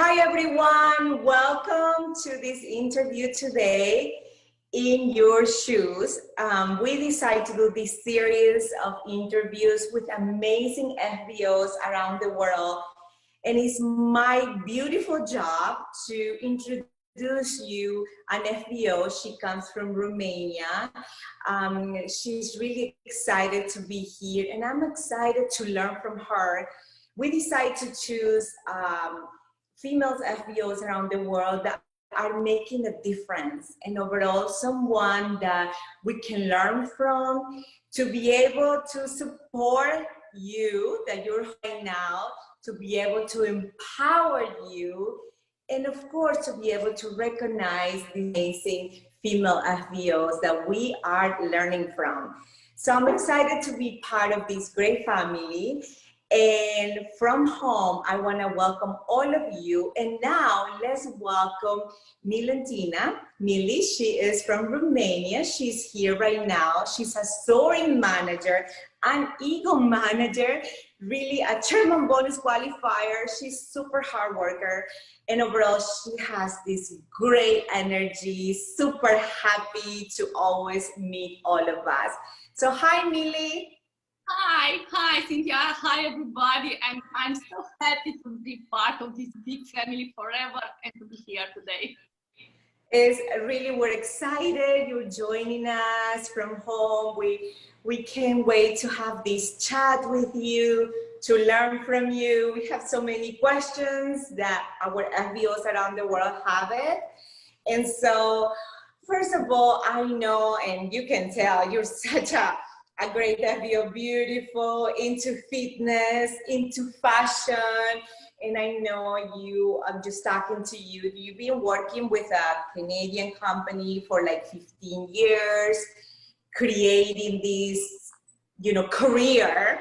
Hi everyone, welcome to this interview today, In Your Shoes. We decided to do this series of interviews with amazing FBOs around the world. And it's my beautiful job to introduce you an FBO. She comes from Romania. She's really excited to be here and I'm excited to learn from her. We decided to choose female FBOs around the world that are making a difference and overall someone that we can learn from to be able to support you that you're right now, to be able to empower you, and of course to be able to recognize the amazing female FBOs that we are learning from. So I'm excited to be part of this great family. And from home, I want to welcome all of you. And now let's welcome Milentina. Mili, she is from Romania. She's here right now. She's a soaring manager, an ego manager, really a German bonus qualifier. She's super hard worker. And overall, she has this great energy, super happy to always meet all of us. So hi, Mili. Hi Cynthia, hi everybody, and I'm so happy to be part of this big family forever and to be here today. We're excited you're joining us from home. We can't wait to have this chat with you, to learn from you. We have so many questions that our FBOs around the world have it. And so, first of all, I know, and you can tell, you're such a great FBO, beautiful, into fitness, into fashion. And I know you, I'm just talking to you, you've been working with a Canadian company for like 15 years, creating this, career,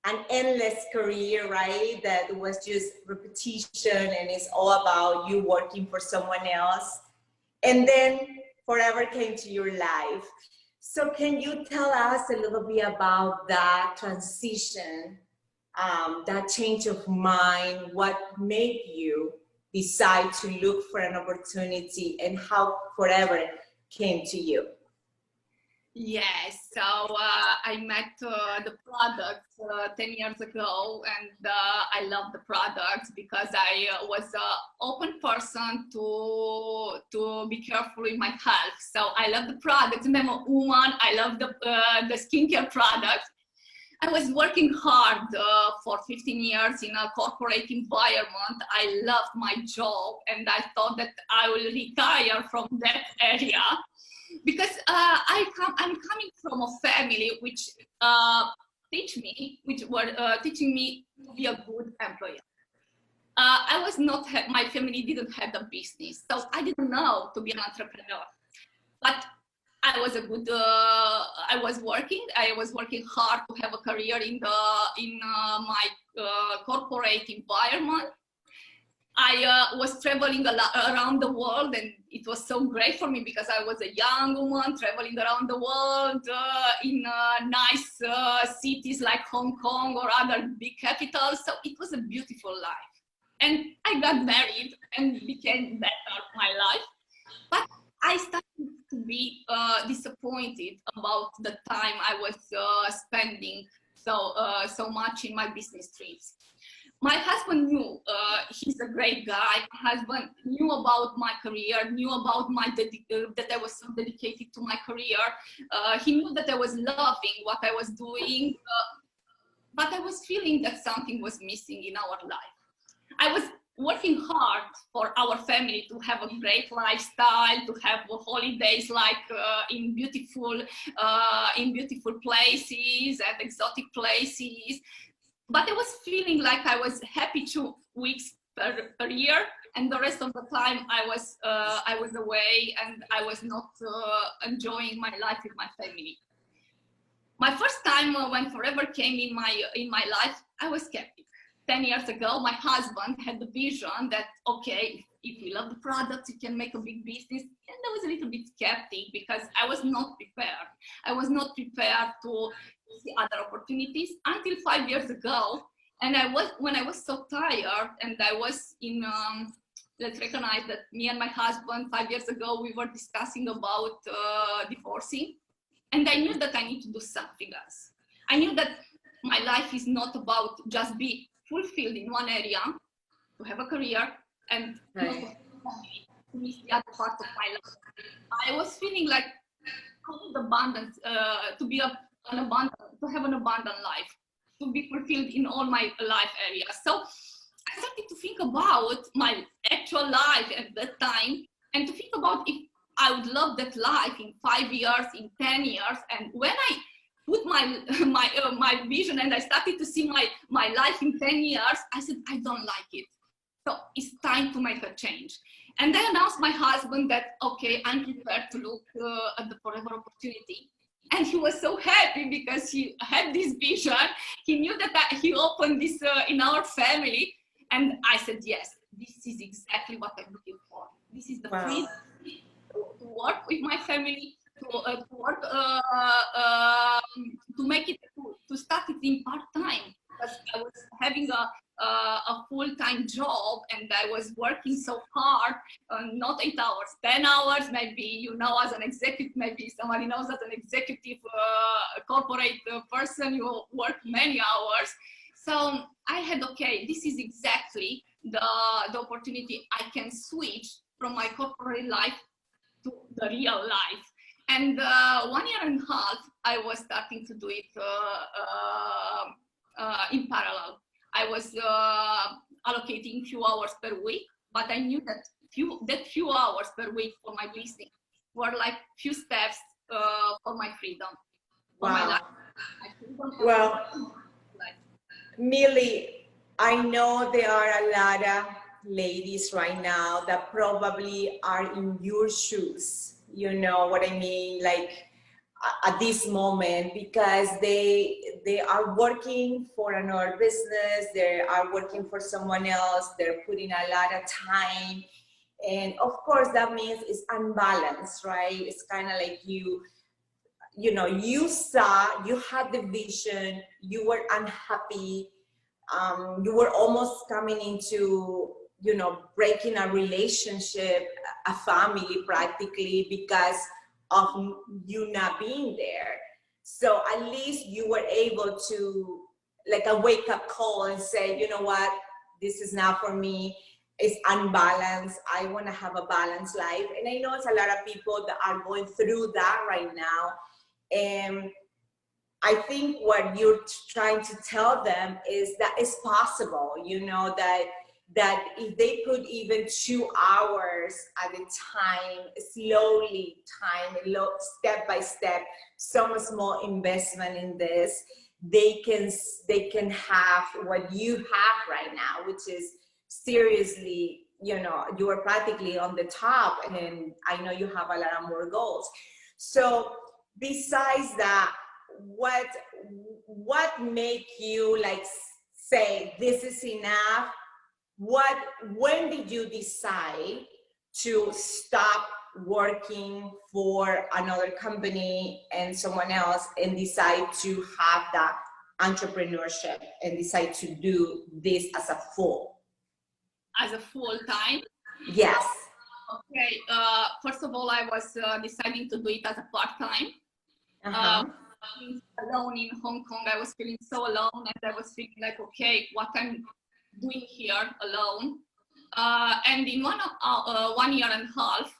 an endless career, right? That was just repetition and it's all about you working for someone else. And then forever came to your life. So can you tell us a little bit about that transition, that change of mind, what made you decide to look for an opportunity and how forever came to you? Yes, so I met the product 10 years ago, and I love the products because I was an open person to be careful with my health. So I love the products, and I'm a woman. I love the skincare products. I was working hard for 15 years in a corporate environment. I loved my job, and I thought that I will retire from that area. Because I'm coming from a family which were teaching me to be a good employer. I was not, my family didn't have a business, so I didn't know to be an entrepreneur. But I was I was working hard to have a career in my corporate environment. I was traveling around the world, and it was so great for me because I was a young woman traveling around the world in nice cities like Hong Kong or other big capitals. So it was a beautiful life. And I got married and became better my life. But I started to be disappointed about the time I was spending so much in my business trips. My husband knew, he's a great guy. My husband knew about my career, knew about that I was so dedicated to my career. He knew that I was loving what I was doing, but I was feeling that something was missing in our life. I was working hard for our family to have a great lifestyle, to have holidays like in beautiful places and exotic places. But I was feeling like I was happy 2 weeks per year, and the rest of the time I was away and I was not enjoying my life with my family. My first time when forever came in my life, I was skeptic. 10 years ago, my husband had the vision that, okay, if you love the product, you can make a big business. And I was a little bit skeptic because I was not prepared. I was not prepared to see other opportunities until 5 years ago. And when I was so tired, and I was in, let's recognize that me and my husband 5 years ago, we were discussing about divorcing. And I knew that I need to do something else. I knew that my life is not about just be fulfilled in one area, to have a career, and not to miss the other part of my life. I was feeling like I need abundance, to have an abundant life, to be fulfilled in all my life areas. So I started to think about my actual life at that time, and to think about if I would love that life in 5 years, in 10 years. And when I put my vision and I started to see my life in 10 years, I said, I don't like it. So it's time to make a change. And I announced my husband that, okay, I'm prepared to look at the forever opportunity. And he was so happy because he had this vision. He knew that he opened this in our family. And I said, yes, this is exactly what I'm looking for. This is the freedom to work with my family, to work, to make it, to start it in part-time. Because I was having a full-time job, and I was working so hard, not 8 hours, 10 hours, maybe, you know, as an executive, maybe somebody knows as an executive corporate person, you work many hours. So I had, okay, this is exactly the opportunity. I can switch from my corporate life to the real life. And 1 year and a half, I was starting to do it in parallel. I was allocating few hours per week, but I knew that few hours per week for my business were like few steps for my freedom, for my life. Well, Millie, I know there are a lot of ladies right now that probably are in your shoes. You know what I mean? Like at this moment, because they are working for another business, they are working for someone else, they're putting a lot of time. And of course, that means it's unbalanced, right? It's kind of like you know, you had the vision, you were unhappy, you were almost coming into, you know, breaking a relationship, a family practically, because of you not being there. So at least you were able to, like, a wake-up call and say, you know what, this is not for me. It's unbalanced. I want to have a balanced life. And I know it's a lot of people that are going through that right now. And I think what you're trying to tell them is that it's possible, you know, that if they put even 2 hours at a time, slowly, step by step, some small investment in this, they can have what you have right now, which is seriously, you know, you are practically on the top, and I know you have a lot of more goals. So besides that, what made you like say this is enough? When did you decide to stop working for another company and someone else and decide to have that entrepreneurship and decide to do this as a full time? Yes. Okay, first of all, I was deciding to do it as a part-time. Alone in Hong Kong, I was feeling so alone, and I was feeling like, okay, what I'm doing here alone. And in 1 year and a half,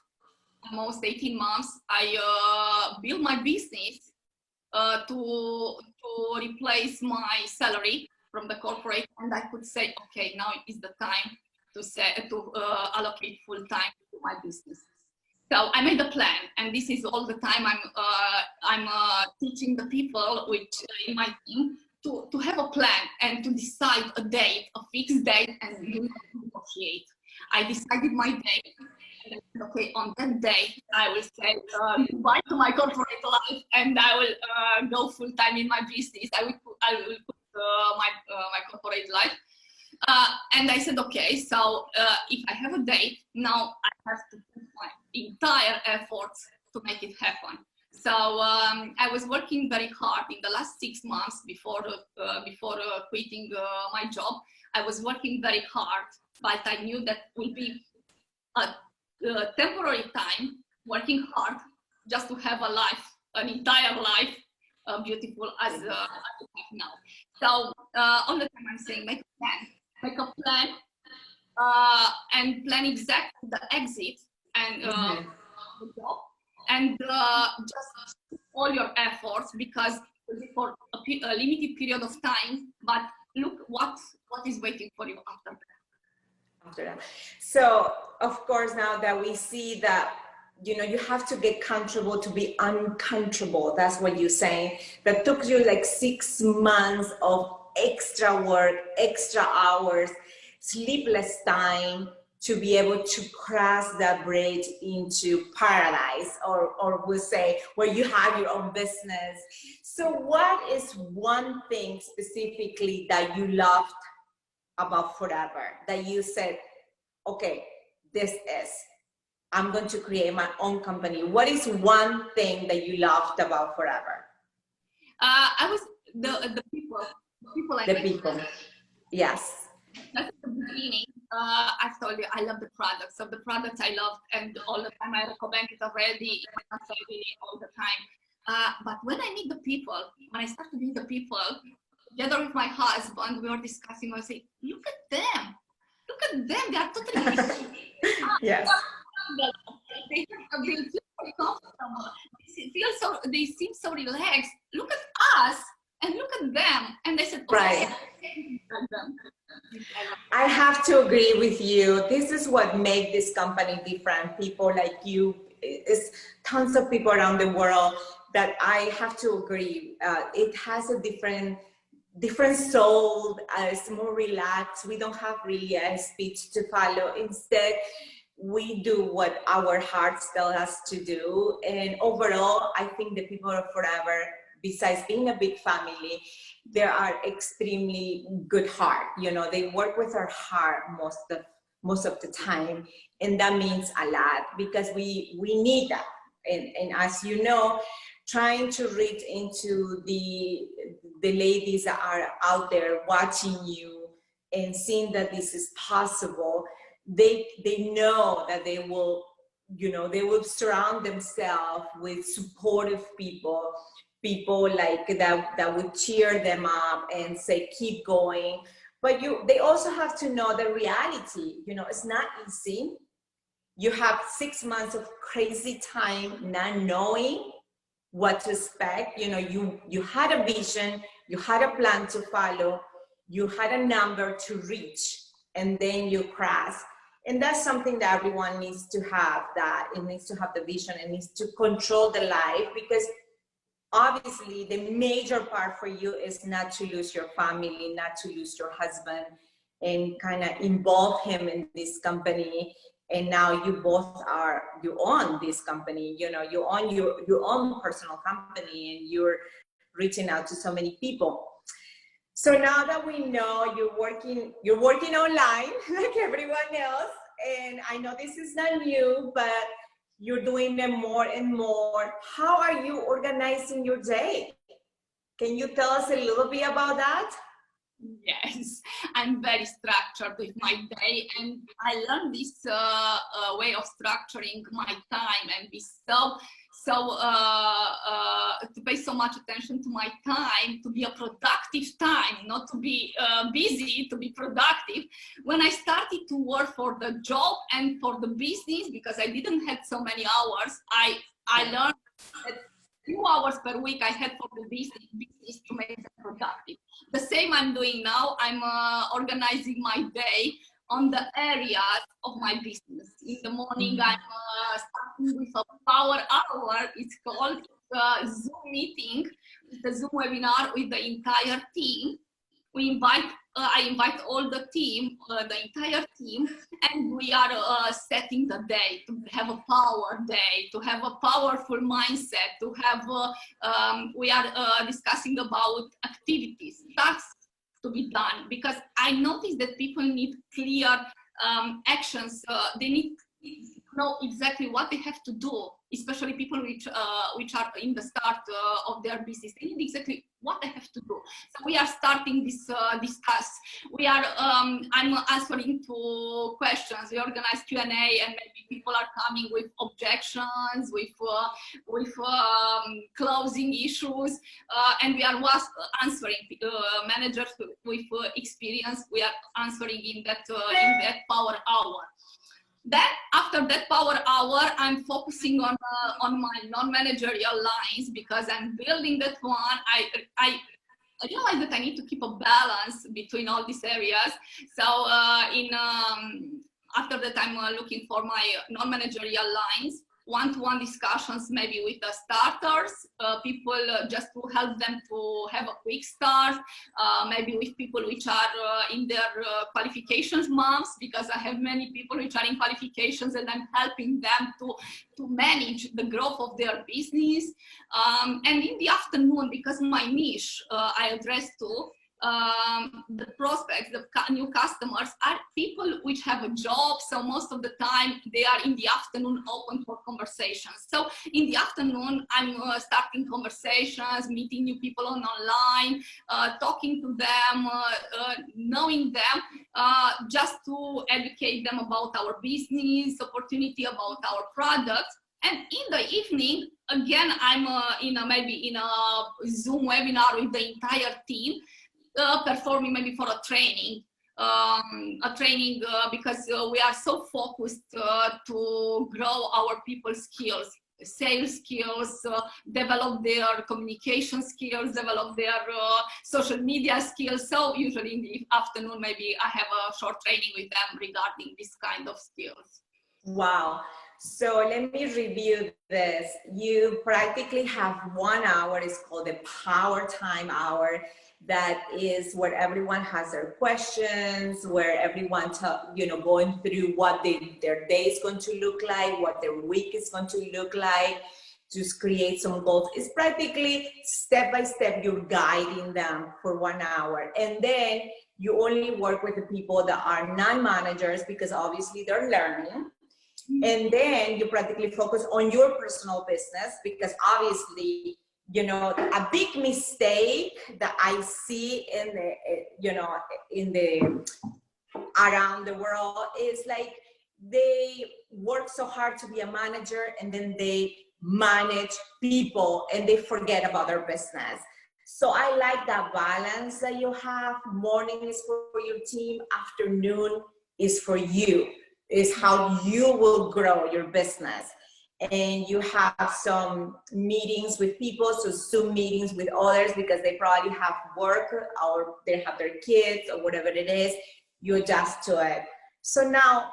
almost 18 months, I built my business to replace my salary from the corporate, and I could say, okay, now is the time to allocate full time to my business. So I made a plan, and this is all the time I'm teaching the people which in my team to have a plan and to decide a date, a fixed date, and negotiate. I decided my date, and I said, okay, on that day I will say goodbye to my corporate life, and I will go full time in my business. I will put my corporate life. And I said, okay, so if I have a date, now I have to put my entire efforts to make it happen. So I was working very hard in the last 6 months before quitting my job. I was working very hard, but I knew that will be a temporary time, working hard just to have a life, an entire life, beautiful as you have now. So all the time I'm saying, make a plan, and plan exactly the exit and the job, and just all your efforts, because for a limited period of time, but look what is waiting for you after that. So of course, now that we see that, you know, you have to get comfortable to be uncomfortable. That's what you're saying. That took you like 6 months of extra work, extra hours, sleepless time to be able to cross that bridge into paradise, or we'll say where you have your own business. So what is one thing specifically that you loved about Forever, that you said, okay, I'm going to create my own company? What is one thing that you loved about Forever? I was the people. Yes. That's the beginning. I told you I love the products. So the products I loved, and all the time I recommend it already all the time. But when I meet the people, when I start to meet the people, together with my husband, we were discussing. I say, look at them. Look at them. They are totally different. Yes. They feel so comfortable. They seem so relaxed. Look at us and look at them. And they said, oh, right. I have to agree with you. This is what makes this company different. People like you, it's tons of people around the world that I have to agree. It has a different soul. It's more relaxed. We don't have really a speech to follow. Instead, we do what our hearts tell us to do. And overall, I think the people of Forever, besides being a big family, they are extremely good heart. You know, they work with our heart most of the time, and that means a lot, because we need that. And as you know, trying to reach into the ladies that are out there watching you and seeing that this is possible, they know that they will, you know, they will surround themselves with supportive people like that would cheer them up and say, keep going. But they also have to know the reality. You know, it's not easy. You have 6 months of crazy time not knowing what to expect. You know, you had a vision, you had a plan to follow, you had a number to reach, and then you crash. And that's something that everyone needs to have, that it needs to have the vision, it needs to control the life, because obviously the major part for you is not to lose your family, not to lose your husband, and kind of involve him in this company. And now you both you own this company, you know, you own your own personal company, and you're reaching out to so many people. So now that we know you're working online like everyone else, and I know this is not new, but you're doing them more and more. How are you organizing your day? Can you tell us a little bit about that? Yes, I'm very structured with my day, and I learned this way of structuring my time and be to pay so much attention to my time, to be a productive time, not to be busy, to be productive. When I started to work for the job and for the business, because I didn't have so many hours, I learned that few hours per week I had for the business to make it productive. The same I'm doing now. I'm organizing my day on the areas of my business. In the morning, I'm starting with a power hour. It's called Zoom meeting. It's a Zoom webinar with the entire team. I invite all the team, the entire team, and we are setting the day to have a power day, to have a powerful mindset, to have, we are discussing about activities, tasks to be done, because I noticed that people need clear actions. They need know exactly what they have to do, especially people which are in the start of their business. They need exactly what they have to do. So we are starting this discuss. We are I'm answering to questions. We organize Q&A, and maybe people are coming with objections, with closing issues, and we are answering managers with experience. We are answering in that power hour. Then after that power hour, I'm focusing on my non-managerial lines, because I'm building that one. I realize that I need to keep a balance between all these areas. So after that, I'm looking for my non-managerial lines, one-to-one discussions, maybe with the starters, people just to help them to have a quick start, maybe with people which are in their qualifications months, because I have many people which are in qualifications, and I'm helping them to manage the growth of their business. And in the afternoon, because my niche I address to, the prospects, the new customers are people which have a job, so most of the time they are in the afternoon open for conversations. So in the afternoon, I'm starting conversations, meeting new people online, talking to them, knowing them, just to educate them about our business opportunity, about our products. And in the evening, again, I'm maybe in a Zoom webinar with the entire team, performing maybe for a training, because we are so focused to grow our people's skills, sales skills, develop their communication skills, develop their social media skills. So usually in the afternoon, maybe I have a short training with them regarding this kind of skills. Wow. So let me review this. You practically have 1 hour. It's called the power time hour. That is where everyone has their questions, where everyone, going through what their day is going to look like, what their week is going to look like, just create some goals. It's practically step by step, you're guiding them for 1 hour. And then you only work with the people that are non-managers, because obviously they're learning. And then you practically focus on your personal business, because obviously, a big mistake that I see around the world is like they work so hard to be a manager, and then they manage people and they forget about their business. So I like that balance that you have. Morning is for your team, afternoon is for you, is how you will grow your business. And you have some meetings with people, so Zoom meetings with others, because they probably have work or they have their kids or whatever it is, you adjust to it. So now,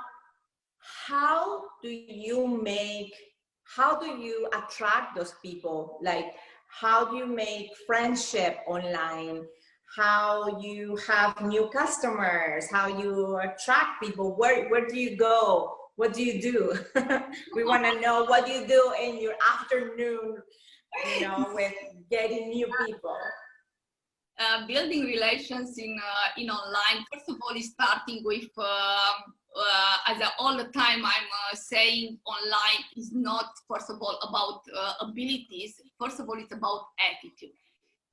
how do you attract those people? Like, how do you make friendship online? How you have new customers? How you attract people? Where do you go? What do you do? We want to know what you do in your afternoon, with getting new people. Building relations in online, first of all, is starting with, as all the time I'm saying, online is not, first of all, about abilities. First of all, it's about attitude.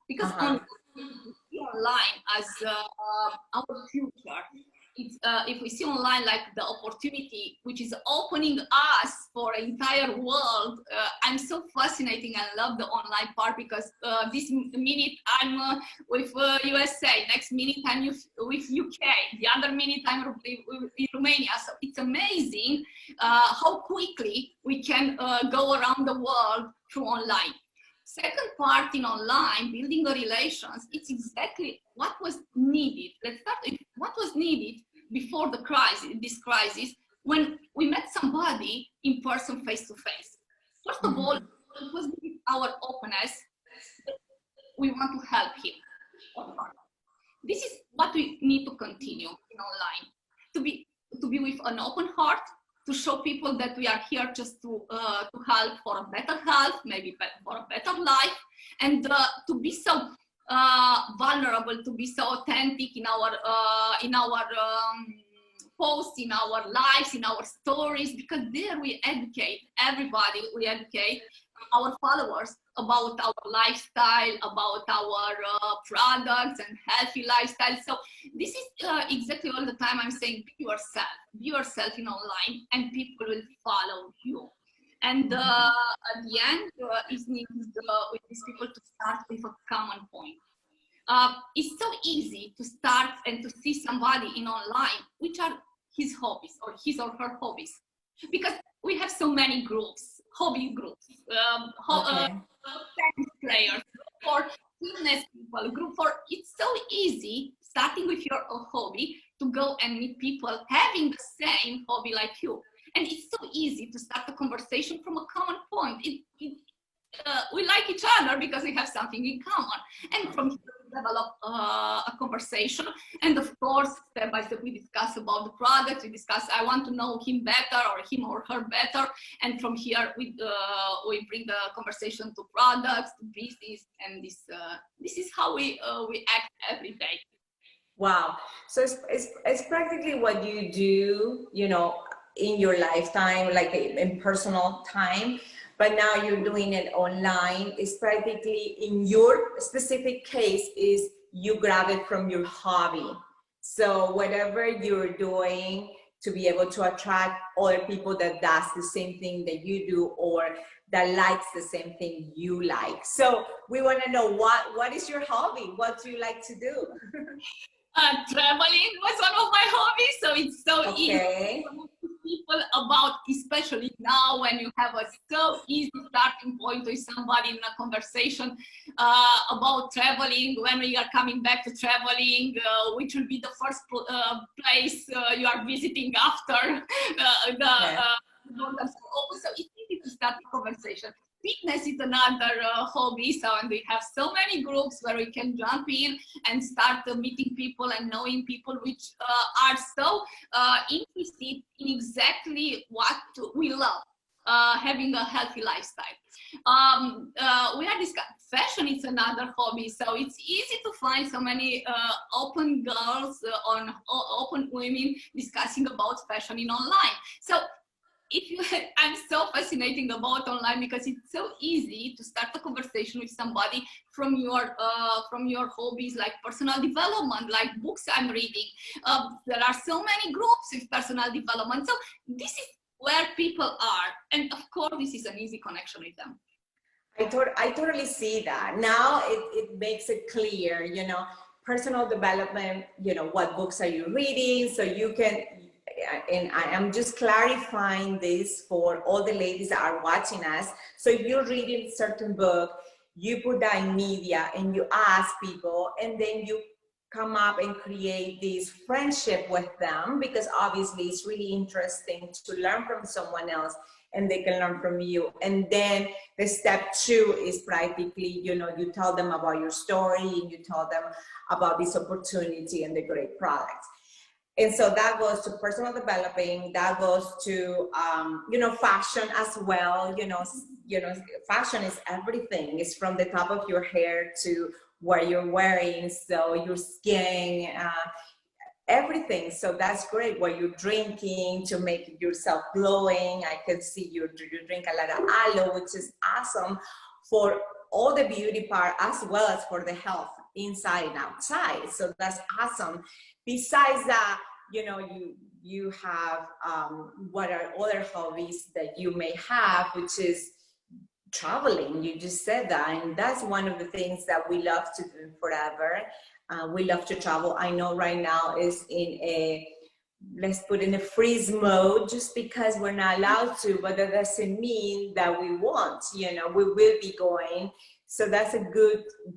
Because online as our future, it's, if we see online like the opportunity which is opening us for an entire world, I'm so fascinating. I love the online part, because this minute I'm with USA, next minute I'm with UK, the other minute I'm in Romania. So it's amazing how quickly we can go around the world through online. Second part in online, building the relations, it's exactly what was needed. Let's start with what was needed before the crisis, this crisis, when we met somebody in person, face to face. First of all, it was our openness. We want to help him. This is what we need to continue in online, to be with an open heart, to show people that we are here just to help for a better health, maybe for a better life, and to be so vulnerable, to be so authentic in our post in our lives, in our stories, because there we educate everybody, we educate our followers about our lifestyle, about our products and healthy lifestyle. So this is exactly all the time I'm saying, be yourself in online, and people will follow you. And at the end, it's needed with these people to start with a common point. It's so easy to start and to see somebody in online, which are his hobbies or his or her hobbies, because we have so many groups, hobby groups, tennis players, for fitness people, group for. It's so easy starting with your hobby to go and meet people having the same hobby like you. And it's so easy to start a conversation from a common point. We like each other because we have something in common. And from here we develop a conversation. And of course, step by step, we discuss about the product. We discuss, I want to know him better or him or her better. And from here, we bring the conversation to products, to business. And this is how we act every day. Wow. So it's practically what you do, you know, in your lifetime, like in personal time, but now you're doing it online. It's practically, in your specific case, is you grab it from your hobby. So whatever you're doing to be able to attract other people that does the same thing that you do, or that likes the same thing you like. So we want to know, what is your hobby? What do you like to do? Traveling was one of my hobbies, so it's so easy people about, especially now when you have a so easy starting point with somebody in a conversation about traveling, when we are coming back to traveling, which will be the first place you are visiting after so it's easy to start a conversation. Fitness is another hobby, so, and we have so many groups where we can jump in and start meeting people and knowing people which are so interested in exactly what we love, having a healthy lifestyle. We are discussing fashion is another hobby, so it's easy to find so many open girls, open women discussing about fashion in online. So I'm so fascinating about online because it's so easy to start a conversation with somebody from your hobbies, like personal development, like books I'm reading. There are so many groups with personal development. So this is where people are. And of course, this is an easy connection with them. I totally see that. Now it makes it clear, you know, personal development, you know, what books are you reading? So you can, and I am just clarifying this for all the ladies that are watching us. So if you're reading a certain book, you put that in media and you ask people, and then you come up and create this friendship with them, because obviously it's really interesting to learn from someone else and they can learn from you. And then the step 2 is practically, you know, you tell them about your story and you tell them about this opportunity and the great products. And so that goes to personal developing, that goes to, you know, fashion as well. You know, fashion is everything. It's from the top of your hair to what you're wearing, so your skin, everything. So that's great. What you're drinking to make yourself glowing. I can see you drink a lot of aloe, which is awesome for all the beauty part as well as for the health inside and outside. So that's awesome. Besides that, you know, you have what are other hobbies that you may have, which is traveling. You just said that, and that's one of the things that we love to do forever. We love to travel. I know right now is in a, let's put in a freeze mode, just because we're not allowed to, but that doesn't mean that we won't, you know, we will be going. So that's a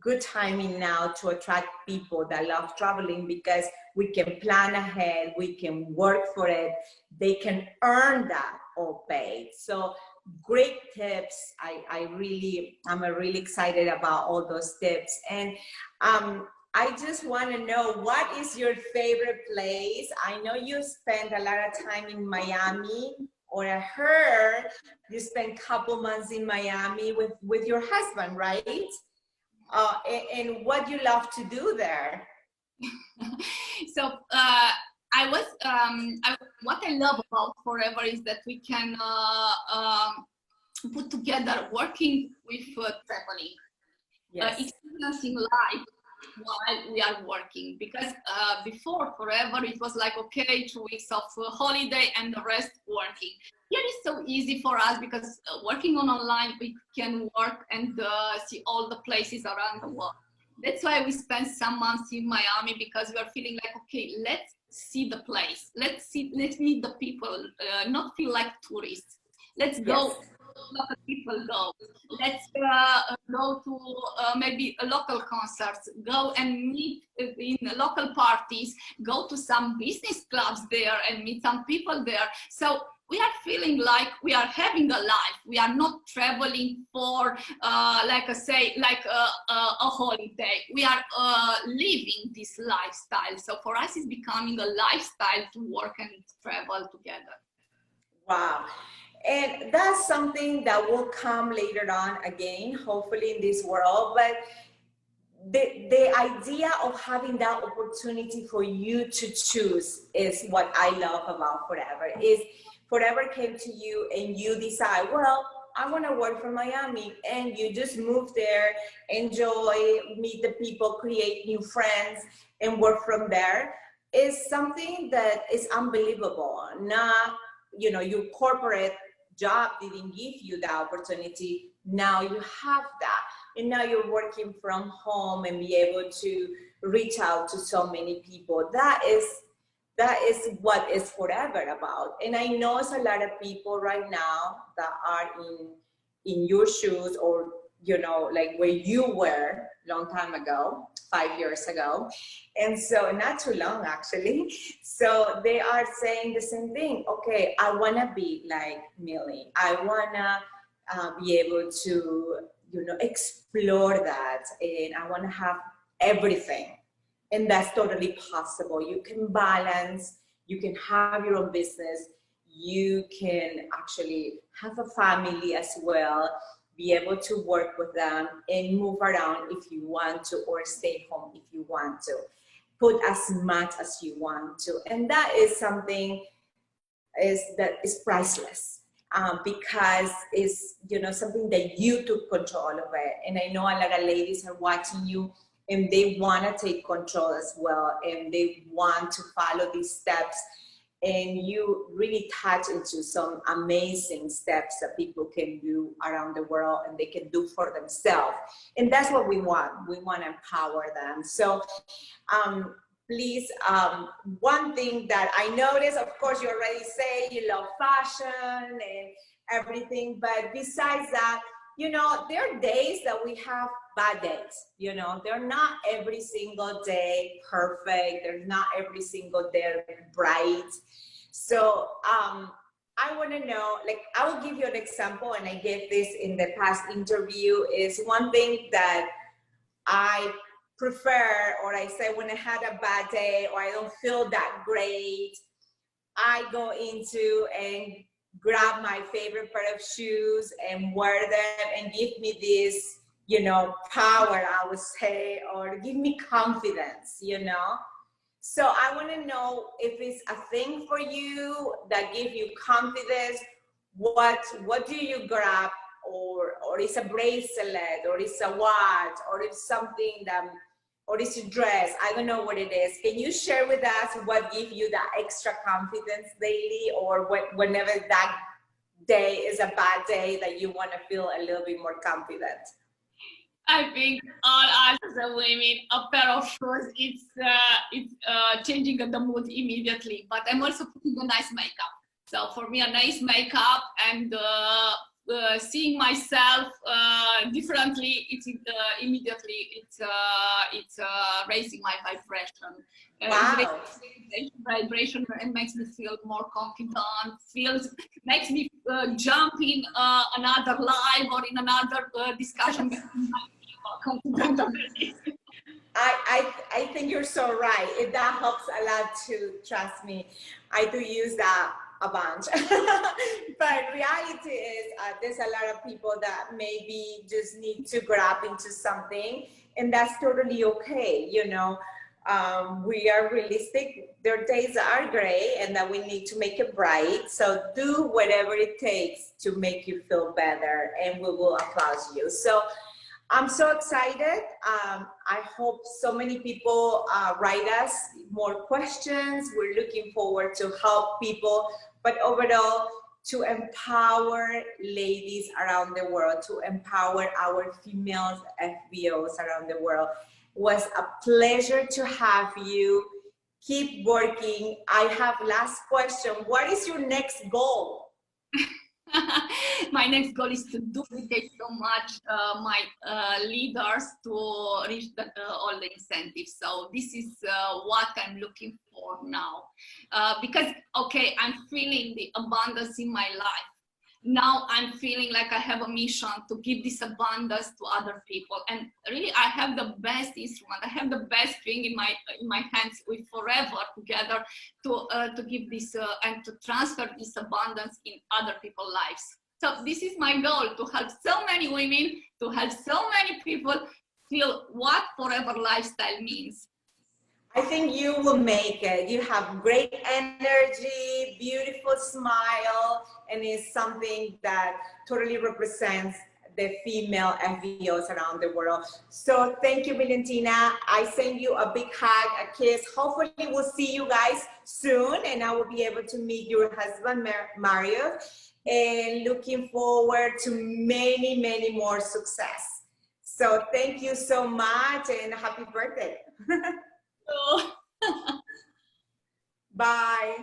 good timing now to attract people that love traveling, because we can plan ahead, we can work for it, they can earn that all paid. So great tips. I'm really excited about all those tips. And I just want to know, what is your favorite place? I know you spent a lot of time in Miami, or I heard you spent a couple months in Miami with your husband, right? And what you love to do there? So what I love about Forever is that we can put together working with traveling, Yes. experiencing life while we are working. Because before Forever, it was like, okay, 2 weeks of holiday and the rest working. Here is so easy for us because working online, we can work and see all the places around the world. That's why we spent some months in Miami, because we are feeling like, okay, let's see the place. Let's meet the people, not feel like tourists. Let's go. Yes. Local people go. Let's go to maybe local concerts, go and meet in local parties, go to some business clubs there and meet some people there. So we are feeling like we are having a life. We are not traveling for, like I say, like a holiday. We are living this lifestyle. So for us, it's becoming a lifestyle to work and travel together. Wow. And that's something that will come later on again, hopefully in this world. But the idea of having that opportunity for you to choose is what I love about Forever. Is Forever came to you and you decide, well, I want to work from Miami, and you just move there, enjoy, meet the people, create new friends, and work from there. Is something that is unbelievable. Not, you know, your corporate job didn't give you the opportunity. Now you have that, and now you're working from home and be able to reach out to so many people. That is what is Forever about. And I know it's a lot of people right now that are in your shoes, or you know, like where you were long time ago, 5 years ago. And so, not too long actually. So they are saying the same thing. Okay, I want to be like Millie. I want to be able to, you know, explore that. And I want to have everything. And that's totally possible. You can balance, you can have your own business. You can actually have a family as well, be able to work with them and move around if you want to, or stay home if you want to. Put as much as you want to. And that is something that is priceless, because it's, you know, something that you took control of it. And I know a lot of ladies are watching you and they want to take control as well, and they want to follow these steps. And you really touch into some amazing steps that people can do around the world and they can do for themselves. And that's what we want. We want to empower them. So please, one thing that I noticed, of course, you already say you love fashion and everything, but besides that, you know, there are days that we have bad days. You know, they're not every single day perfect. They're not every single day bright. So I want to know, like, I will give you an example, and I gave this in the past interview. Is one thing that I prefer, or I say when I had a bad day or I don't feel that great, I go into and grab my favorite pair of shoes and wear them and give me this, you know, power, I would say, or give me confidence, you know. So I want to know if it's a thing for you that gives you confidence. What do you grab, or it's a bracelet, or it's a watch, or it's something that, or it's a dress? I don't know what it is. Can you share with us what gives you that extra confidence daily, or whenever that day is a bad day that you want to feel a little bit more confident? I think all us as a women, a pair of shoes, it's changing the mood immediately. But I'm also putting a nice makeup. So for me, a nice makeup and seeing myself differently, it's immediately it's raising my vibration. Wow. Vibration, and makes me feel more confident. Makes me jump in another live or in another discussion. I think you're so right. That helps a lot too, trust me. I do use that a bunch. But reality is there's a lot of people that maybe just need to grab into something, and that's totally okay, you know. we are realistic. Their days are gray and that we need to make it bright. So do whatever it takes to make you feel better, and we will applaud you. So I'm so excited. I hope so many people write us more questions. We're looking forward to help people, but overall, to empower ladies around the world, to empower our females FBOs around the world. It was a pleasure to have you. Keep working. I have last question. What is your next goal? My next goal is to duplicate so much my leaders to reach all the incentives. So this is what I'm looking for now. Because, okay, I'm feeling the abundance in my life. Now I'm feeling like I have a mission to give this abundance to other people. And really, I have the best instrument. I have the best thing in my hands with Forever together to give this and to transfer this abundance in other people's lives. So this is my goal, to help so many women, to help so many people feel what Forever lifestyle means. I think you will make it. You have great energy, beautiful smile, and it's something that totally represents the female FBOs around the world. So thank you, Milentina. I send you a big hug, a kiss. Hopefully we'll see you guys soon, and I will be able to meet your husband, Mario, and looking forward to many, many more success. So thank you so much, and happy birthday. Bye.